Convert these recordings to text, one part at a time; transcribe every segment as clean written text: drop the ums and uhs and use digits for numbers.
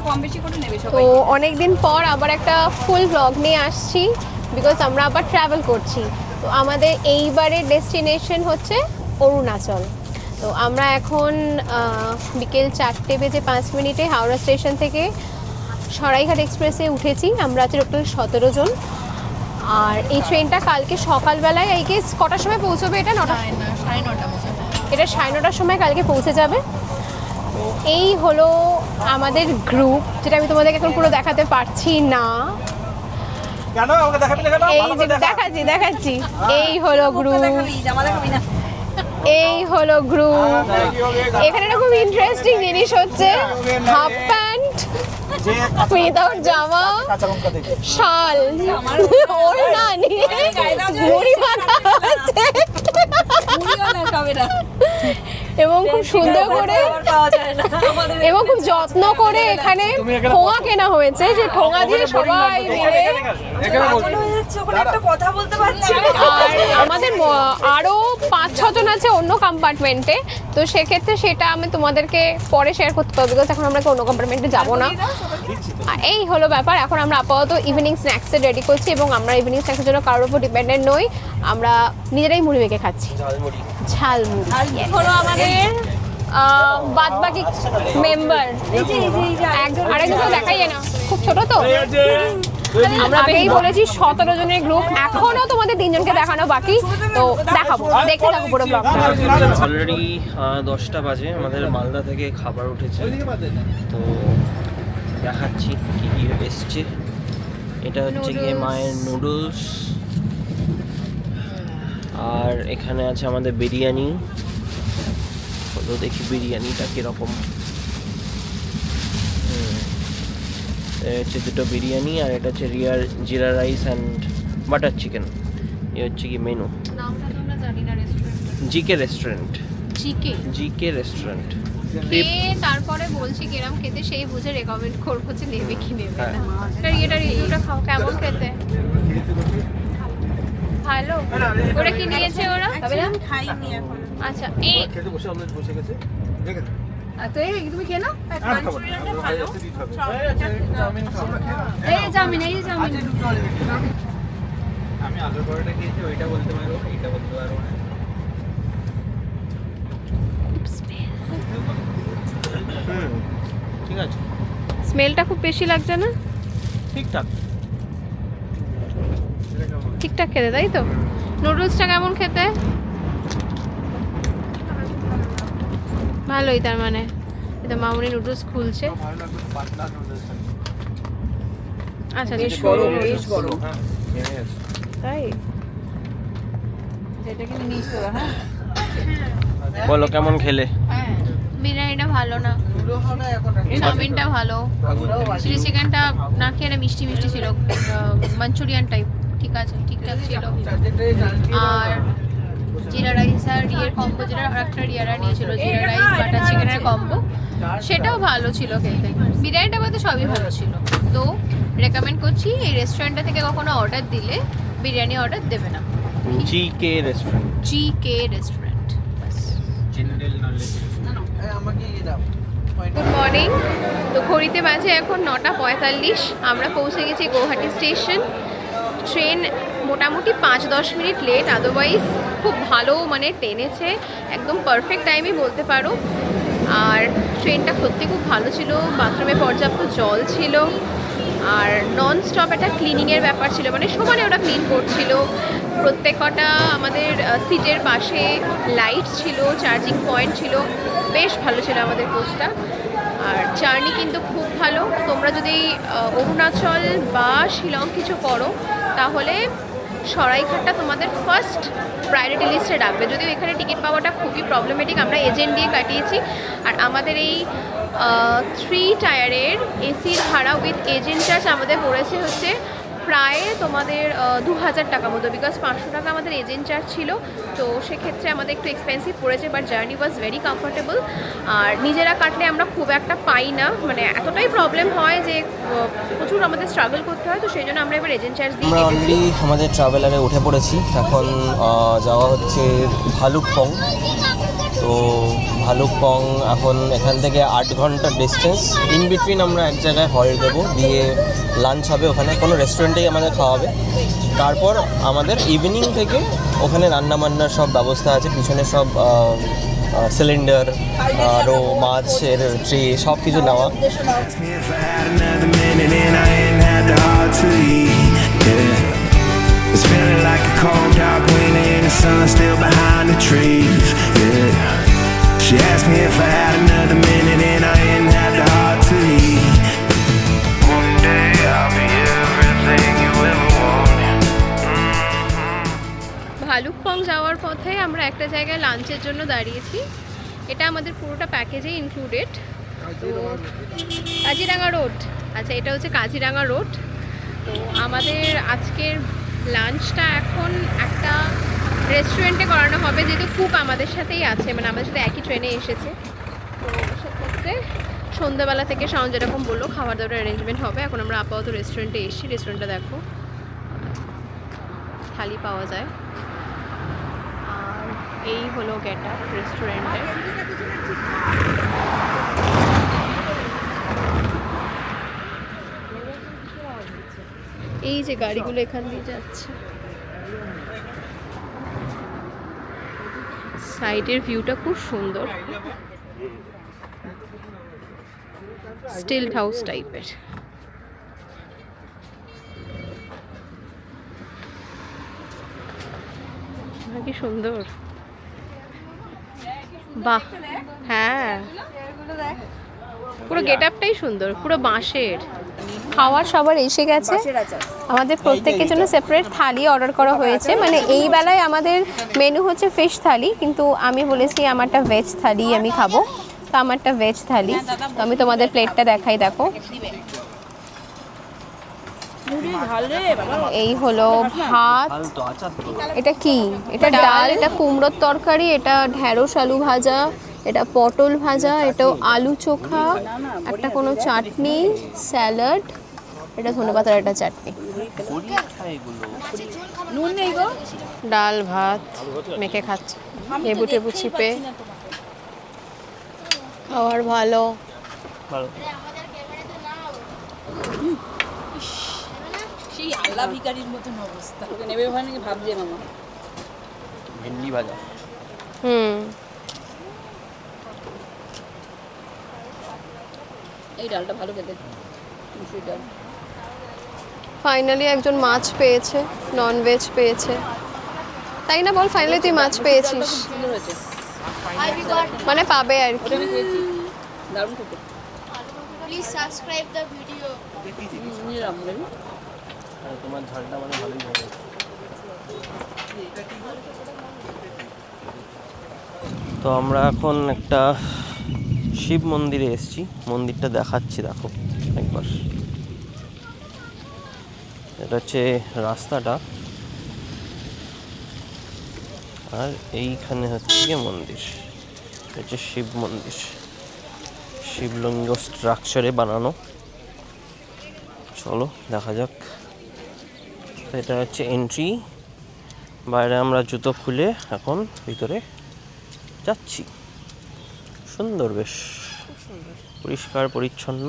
কম বেশি করে নেবে তো সবাই। অনেকদিন পর আবার একটা ফুল ব্লগ নিয়ে আসছি, বিকজ আমরা আবার ট্রাভেল করছি। তো আমাদের এইবারের ডেস্টিনেশন হচ্ছে অরুণাচল। তো আমরা এখন বিকেল 4:05 হাওড়া স্টেশন থেকে সরাইঘাট এক্সপ্রেসে উঠেছি। আমরা আছি টোটাল 17 জন। আর এই ট্রেনটা কালকে সকালবেলায় আই গেস কটার সময় পৌঁছবে? এটা 9টা, না 9:30 মতো। এটা 9:30টার সময় কালকে পৌঁছে যাবে। এই হলো আমাদের গ্রুপ, যেটা আমি তোমাদেরকে এখন পুরো দেখাতে পারছি না। কেন আমাকে দেখাবি না কেন? এই ভালো যে করে দেখা। দেখাচ্ছি এই হলো গ্রুপ, জামা দেখাবি না। এই হলো গ্রুপ। এখানে একটা খুব ইন্টারেস্টিং জিনিস হচ্ছে, হাফ প্যান্ট যে উইদাউট জামা, কাঁচা লঙ্কা দেখে শাল, ওর না নিয়ে মুড়ি মাখা আছে মুড়িও না খাবে না। এবং খুব সুন্দর করে পাওয়া যায় না আমাদের। এবং খুব যত্ন করে এখানে ঠোঙা কেনা হয়েছে, যে ঠোঙা দিয়ে সবাই মিলে। পাগল হয়ে যাচ্ছে, ওখানে একটা কথা বলতে পারছি না। আর আমাদের আরও 5-6 জন আছে অন্য কম্পার্টমেন্টে, তো সেক্ষেত্রে সেটা আমি তোমাদেরকে পরে শেয়ার করতে পারবো, বিকজ এখন আমরা অন্য কম্পার্টমেন্টে যাবো না। আর এই হলো ব্যাপার। এখন আমরা আপাতত ইভিনিং স্ন্যাক্সে রেডি করছি, এবং আমরা ইভিনিং স্ন্যাক্সের জন্য কারোর উপর ডিপেন্ডেন্ট নই, আমরা নিজেরাই মুড়ি মেখে খাচ্ছি, ঝালমুড়ি। আর হলো আমাদের বাদবাকি মেম্বার, আরেকজন দেখাই যায় না, খুব ছোট তো। আমরা আগেই বলেছি 17 জনের গ্রুপ, এখনো তোমাদের 3 জনকে দেখানো বাকি, তো দেখাবো, দেখতে থাকো পুরো ব্লগটা। অলরেডি 10টা বাজে, আমাদের মালদা থেকে খাবার উঠেছে, তো দেখাচ্ছি কি কি এসছে। এটা হচ্ছে গিয়ে মায়ের নুডলস, আর এখানে আছে আমাদের বিরিয়ানি। তো দেখি বিরিয়ানিটা কিরকম। এটা হচ্ছে দুটো বিরিয়ানি, আর এটা হচ্ছে জিরা রাইস অ্যান্ড বাটার চিকেন। এ হচ্ছে কি মেনু। নামটা তো আমরা জানি না restaurant, GK restaurant, GK restaurant. তারপরে বলছি কিরম খেতে, সেই বুঝে রেকমেন্ড করবো যে নেবে কি নেবে হ্যাঁ। না। এটা রিভিউটা খাও, কেমন খেতে? ভালো। ওরা কি নিয়েছে ওরা? আমি খাইনি এখন। আচ্ছা, এই খেতে বসে আমরা বসে গেছে দেখে তো এই তুমি খেয়ে নাও। মাঞ্চুরিয়ানটা ভালো। চাউমিন খাবো। এই জামিন, এই জামিন। আমি আলুর পরোটা খেয়েছি, ওইটা বলতে পারবো, এইটা বলতে পারবো না। ঠিক আছে, স্মেলটা খুব বেশি লাগছে না? ঠিকঠাক। ঠিকঠাক খেতে, তাই তো? নুডলসটা কেমন খেতে? ভালোই, তার মানে এটা মামুনি নুডলস খুলছে। ভালো লাগবে পাতলা নুডলস। আচ্ছা, বেশ গরম, বেশ গরম। হ্যাঁ ইয়েস। তাই এটা কিন্তু নিস তোরা, হ্যাঁ? বলো কেমন খেলে? বিরিয়ানিটা ভালো না, চাউমিনটা ভালো, চিলি চিকেনটা না খেয়ে মিষ্টি মিষ্টি ছিল, মাঞ্চুরিয়ান টাইপ ঠিক আছে, ঠিকঠাক ছিল। আর জিরা রাইস আর ইয়ের কম্বো, যেটা একটা রিয়ারা নিয়েছিল, জিরা রাইস বাটার চিকেনের কম্বো, সেটাও ভালো ছিল খেতে। বিরিয়ানিটা বলতে সবই ভালো ছিল। তো রেকমেন্ড করছি, এই রেস্টুরেন্টটা থেকে কখনো অর্ডার দিলে বিরিয়ানি অর্ডার দেবে না। GK restaurant. GK restaurant. General knowledge. আমাকে দাও। Good morning. তো ঘড়িতে বাজে এখন 9:45। আমরা পৌঁছে গেছি গৌহাটি স্টেশন। ট্রেন মোটামুটি 5-10 মিনিট লেট, আদারওয়াইজ খুব ভালো মানে টেনেছে, একদম পারফেক্ট টাইমই বলতে পারো। আর ট্রেনটা সত্যি খুব ভালো ছিল, বাথরুমে পর্যাপ্ত জল ছিল, আর নন স্টপ একটা ক্লিনিংয়ের ব্যাপার ছিল, মানে সমানে ওরা ক্লিন করছিল। প্রত্যেক কটা আমাদের সিটের পাশে লাইট ছিল, চার্জিং পয়েন্ট ছিল, বেশ ভালো ছিল আমাদের কোচটা। আর জার্নি কিন্তু খুব ভালো। তোমরা যদি অরুণাচল বা শিলং কিছু করো, তাহলে সরাইঘাটটা তোমাদের ফার্স্ট প্রায়োরিটি লিস্টে রাখবে। যদিও এখানে টিকিট পাওয়াটা খুবই প্রবলেমেটিক, আমরা এজেন্ট দিয়ে কাটিয়েছি। আর আমাদের এই 3 টায়ারের এসির ভাড়া উইথ এজেন্ট চার্জ আমাদের পড়েছে হচ্ছে প্রায় তোমাদের 2000 টাকা মতো, বিকজ 500 টাকা আমাদের এজেন্ট চার্জ ছিল। তো সেক্ষেত্রে আমাদের একটু এক্সপেন্সিভ পড়েছে, but journey was very comfortable. আর নিজেরা কাটলে আমরা খুব একটা পাই না, মানে এতটাই প্রবলেম হয় যে প্রচুর আমাদের স্ট্রাগল করতে হয়। তো সেই জন্য আমরা এবার এজেন্ট চার্জ দিয়ে আমরা অলরেডি আমাদের ট্রাভেলারে উঠে পড়েছি। এখন যাওয়া হচ্ছে ভালুকপং। তো ভালুকপং এখন এখান থেকে 8 ঘন্টার ডিস্টেন্স। ইন বিটুইন আমরা এক জায়গায় হল্ট দেবো, দিয়ে লাঞ্চ হবে ওখানে, কোনো রেস্টুরেন্টেই আমাদের খাওয়াবে। তারপর আমাদের ইভিনিং থেকে ওখানে রান্নাবান্নার সব ব্যবস্থা আছে, পিছনে সব সিলিন্ডার, আরও মাছের ট্রে সব কিছু নেওয়া। Ask me if I had another minute and I ain't had the heart to leave. Yeah, it's feeling like a cold dark winter and the sun still behind the trees. Yeah, she asked me if I had another minute and I ain't had the heart to leave. One day I'll be everything you ever wanted. Bhalukpong যাওয়ার পথে আমরা একটা জায়গায় লাঞ্চের জন্য দাঁড়িয়েছি। এটা আমাদের পুরোটা প্যাকেজে ইনক্লুডেড। তো কাজিরাঙা রোড, আচ্ছা এটা হচ্ছে কাজিরাঙা রোড। তো আমাদের আজকের লাঞ্চটা এখন একটা রেস্টুরেন্টে করানো হবে, যেহেতু কুক আমাদের সাথেই আছে, মানে আমাদের সাথে একই ট্রেনে এসেছে। তো সেক্ষেত্রে সন্ধ্যাবেলা থেকে সাউন্ড যেরকম বললো খাবার দাবার অ্যারেঞ্জমেন্ট হবে। এখন আমরা আপাতত রেস্টুরেন্টে এসেছি। রেস্টুরেন্টটা দেখো, থালি পাওয়া যায়। আর এই হলো গেট আপ রেস্টুরেন্টে। এই যে গাড়িগুলো এখান দিয়ে যাচ্ছে, সাইডের ভিউটা খুব সুন্দর, স্টিল হাউস টাইপের। কি সুন্দর, বাহ। হ্যাঁ, পুরো গেট আপটাই সুন্দর, পুরো বাঁশের। খাওয়ার সবার এসে গেছে, আমাদের প্রত্যেকের জন্য সেপারেট থালি অর্ডার করা হয়েছে। মানে এই বেলায় আমাদের মেনু হচ্ছে ফিশ থালি, কিন্তু আমি বলেছি আমারটা ভেজ থালি আমি খাবো, তো আমারটা ভেজ থালি। তো আমি তোমাদের প্লেটটা দেখাই, দেখো এই হলো ভাত, এটা কি, এটা ডাল, এটা কুমড়োর তরকারি, এটা ঢ্যাঁড়স আলু ভাজা, এটা পটল ভাজা, এটা আলু চোখা, একটা কোনো চাটনি, স্যালাড, এটা ধনেপাতার একটা চাটনি, ডাল ভাত মেখে খাচ্ছে, লেবু টেবু চিপে। খাওয়ার ভালো। সেই আল্লাহ ভিখারির মতন অবস্থা। ওকে নেবে ওখানে ভাবছে মামা ভেন্ডি ভাজা। এই ডালটা ভালো খেতে, মুসুর ডাল। ফাইনালি একজন মাছ পেয়েছে, ননভেজ পেয়েছে, তাই না বল? ফাইনালি তুই মাছ পেয়েছিস, সুন্দর হয়েছে, মানে পাবে আর কি। আমি খেয়েছি, দারুণ খেতে। Please subscribe the video. নিলাম বলি তোমার ঝালটা মানে ভালোই হবে। তো আমরা এখন একটা শিব মন্দিরে এসেছি, মন্দিরটা দেখাচ্ছি, দেখো একবার। এটা হচ্ছে রাস্তাটা, আর এইখানে হচ্ছে গিয়ে মন্দির, হচ্ছে শিব মন্দির, শিবলিঙ্গ স্ট্রাকচারে বানানো। চলো দেখা যাক। এটা হচ্ছে এন্ট্রি, বাইরে আমরা জুতো খুলে এখন ভিতরে যাচ্ছি। সুন্দর, বেশ পরিষ্কার পরিচ্ছন্ন।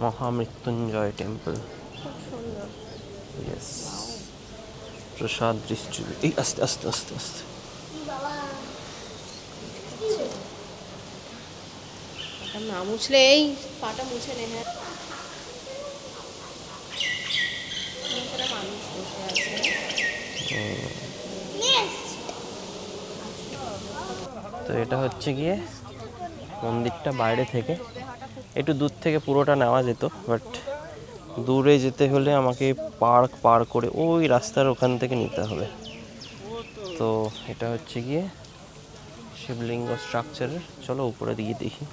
Mahamrityunjay temple, yes. প্রসাদ ডিস্ট্রিবিউট, এই আস্তে আস্তে আস্তে আস্তে। না মুছলে, এই পাটা মুছে নে। হ্যাঁ, তো এটা হচ্ছে গিয়ে মন্দিরটা বাইরে থেকে, একটু দূর থেকে পুরোটা নেওয়া যেত, বাট দূরে যেতে হলে আমাকে পার্ক পার করে ওই রাস্তার ওখান থেকে নিতে হবে। তো এটা হচ্ছে গিয়ে শিবলিঙ্গ স্ট্রাকচারের। চলো উপরে দিয়ে দেখি।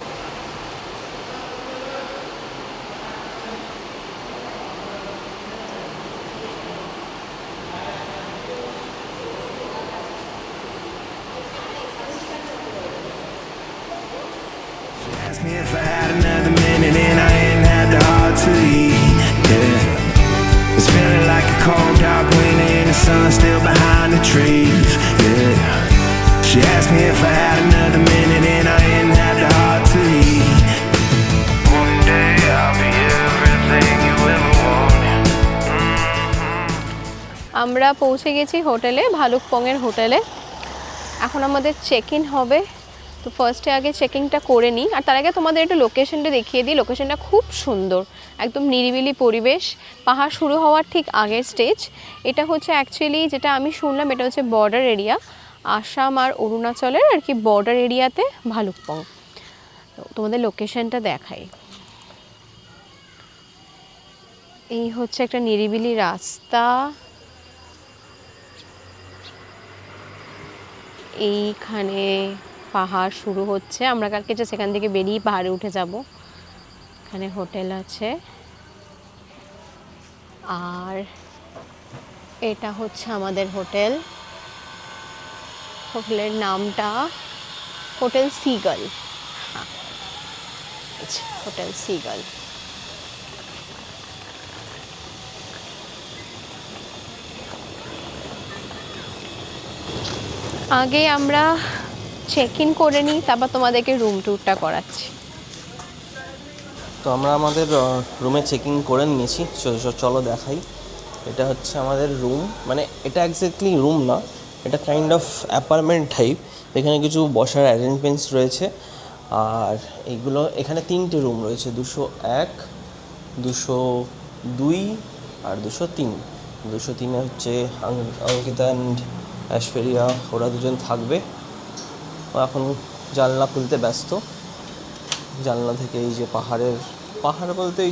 Ask me if I had another minute and I ain't had the heart to leave. Yeah, it's feeling like a cold dark winter and the sun still behind the trees. Yeah, she asked me if I had another minute and I ain't had the heart to leave. One day I'll be everything you ever wanted. আমরা পৌঁছে গেছি হোটেলে, ভালুকপংয়ের হোটেলে। এখন আমাদের check in হবে, তো ফার্স্টে আগে চেকিংটা করে নিই। আর তার আগে তোমাদের একটু লোকেশনটা দেখিয়ে দিই। লোকেশনটা খুব সুন্দর, একদম নিরিবিলি পরিবেশ, পাহাড় শুরু হওয়ার ঠিক আগের স্টেজ। এটা হচ্ছে অ্যাকচুয়ালি যেটা আমি শুনলাম, এটা হচ্ছে বর্ডার এরিয়া, আসাম আর অরুণাচলের আর কি বর্ডার এরিয়াতে ভালুকপং। তো তোমাদের লোকেশনটা দেখাই। এই হচ্ছে একটা নিরিবিলি রাস্তা, এইখানে পাহাড় শুরু হচ্ছে। আমরা কালকে যে সেখান থেকে বেরিয়ে পাহাড়ে উঠে যাব। এখানে হোটেল আছে, আর এটা হচ্ছে আমাদের হোটেল। হোটেলের নামটা হোটেল সিগাল। হ্যাঁ, হোটেল সিগাল। আগে আমরা চেক ইন করে নিই, তারপর তোমাদেরকে রুম ট্যুরটা করাচ্ছি। তো আমরা আমাদের রুমে চেকিং করে নিয়েছি, চলো দেখাই। এটা হচ্ছে আমাদের রুম, মানে এটা এক্স্যাক্টলি রুম না, এটা কাইন্ড অফ অ্যাপার্টমেন্ট টাইপ। এখানে কিছু বসার অ্যারেঞ্জমেন্টস রয়েছে, আর এইগুলো এখানে 3টে রুম রয়েছে, 201, 202 আর 203। 203-এ হচ্ছে অঙ্কিতা অ্যান্ড ঐশ্বরিয়া, ওরা দুজন থাকবে। ও এখন জানলা খুলতে ব্যস্ত। জানলা থেকে এই যে পাহাড় বলতে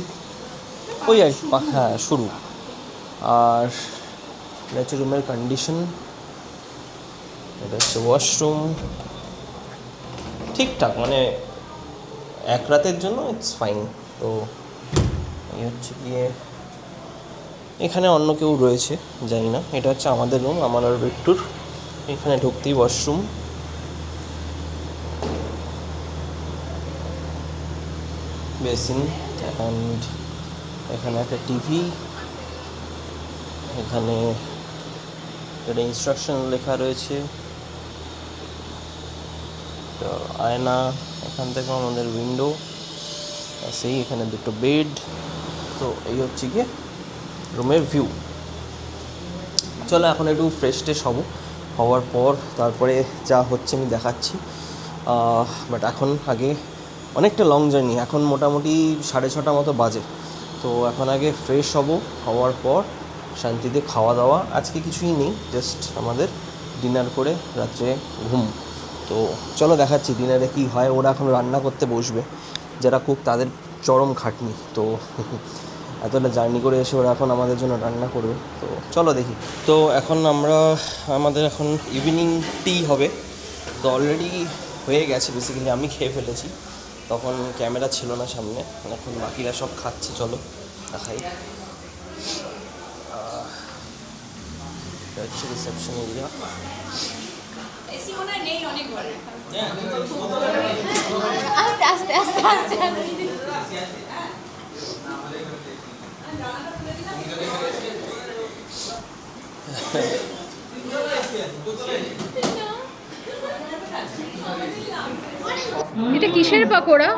ওই আর হ্যাঁ শুরু। আর এটা হচ্ছে রুমের কন্ডিশন, এটা হচ্ছে ওয়াশরুম, ঠিকঠাক, মানে এক রাতের জন্য ইটস ফাইন। তো এই হচ্ছে গিয়ে, এখানে অন্য কেউ রয়েছে জানি না। এটা হচ্ছে আমাদের রুম, আমার আর বিট্টুর। এখানে ঢুকতেই ওয়াশরুম, বেসিন, অ্যান্ড এখানে একটা টিভি, এখানে একটা ইনস্ট্রাকশন লেখা রয়েছে, তো আয়না, এখান থেকে আমাদের উইন্ডো, সেই এখানে 2টো বেড। তো এই হচ্ছে গিয়ে রুমের ভিউ। চলো এখন একটু ফ্রেশ ট্রেশ হওয়ার পর তারপরে যা হচ্ছে আমি দেখাচ্ছি। বাট এখন আগে অনেকটা লং জার্নি, এখন মোটামুটি 6:30 মতো বাজে। তো এখন আগে ফ্রেশ হওয়ার পর শান্তিতে খাওয়া দাওয়া। আজকে কিছুই নেই, জাস্ট আমাদের ডিনার করে রাত্রে ঘুম। তো চলো দেখাচ্ছি ডিনারে কী হয়। ওরা এখন রান্না করতে বসবে, যারা কুক তাদের চরম খাটনি। তো এতটা জার্নি করে এসে ওরা এখন আমাদের জন্য রান্না করবে। তো চলো দেখি। তো এখন আমাদের এখন ইভিনিং টি হবে। তো অলরেডি হয়ে গেছে, বেসিক্যালি আমি খেয়ে ফেলেছি, তখন ক্যামেরা ছিল না সামনে। এখন বাকিরা সব খাচ্ছে, চলো দেখাই। এটা হচ্ছে রিসেপশন এরিয়া। আস্তে আস্তে আস্তে আস্তে এটা কিসের পকোড়া?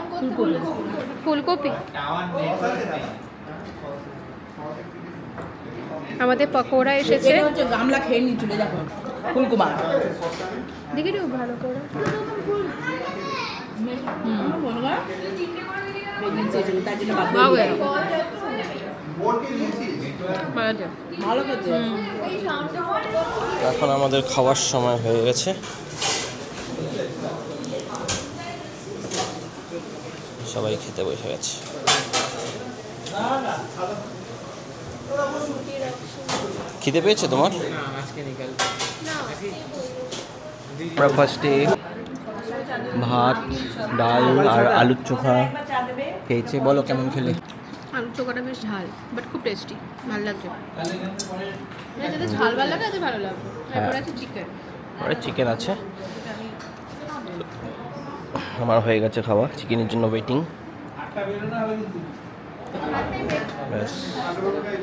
ফুলকপি। আমাদের পকোড়া এসেছে। গামলা খেয়ে নি চলে যাবো ফুলকুমার। দেখি একটু ভালো করে। এখন আমাদের খাওয়ার সময় হয়ে গেছে। সবাই খেতে বসে গেছে। খিদে পেয়েছে তোমার? আমরা ফার্স্টে ভাত, ডাল আর আলুর চোখা খেয়েছি। বলো কেমন খেলে? আলুর চোখাটা বেশ ঝাল, বাট খুব টেস্টি, ভালো লাগছে। যাতে ঝাল ভালো লাগে তাতে ভালো লাগবে। তারপর আছে চিকেন। চিকেন আছে। আমার হয়ে গেছে খাওয়া, চিকেনের জন্য ওয়েটিং। ব্যাস,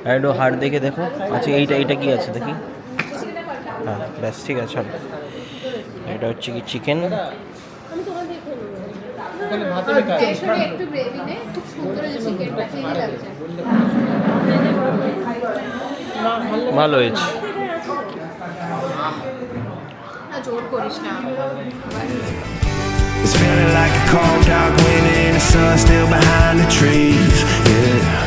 আর একটু হাড় দেখে দেখো। আচ্ছা এইটা কি আছে দেখি। হ্যাঁ ব্যাস ঠিক আছে, ছাড়ো। এটা হচ্ছে কি চিকেন। একটু গ্রেভি নে, খুব সুন্দর যে চিকেনটা চিনি লাগছে। ভালো হয়েছে। জোর করিস না। It's feeling like a cold dark winter and the sun still behind the trees. Yeah.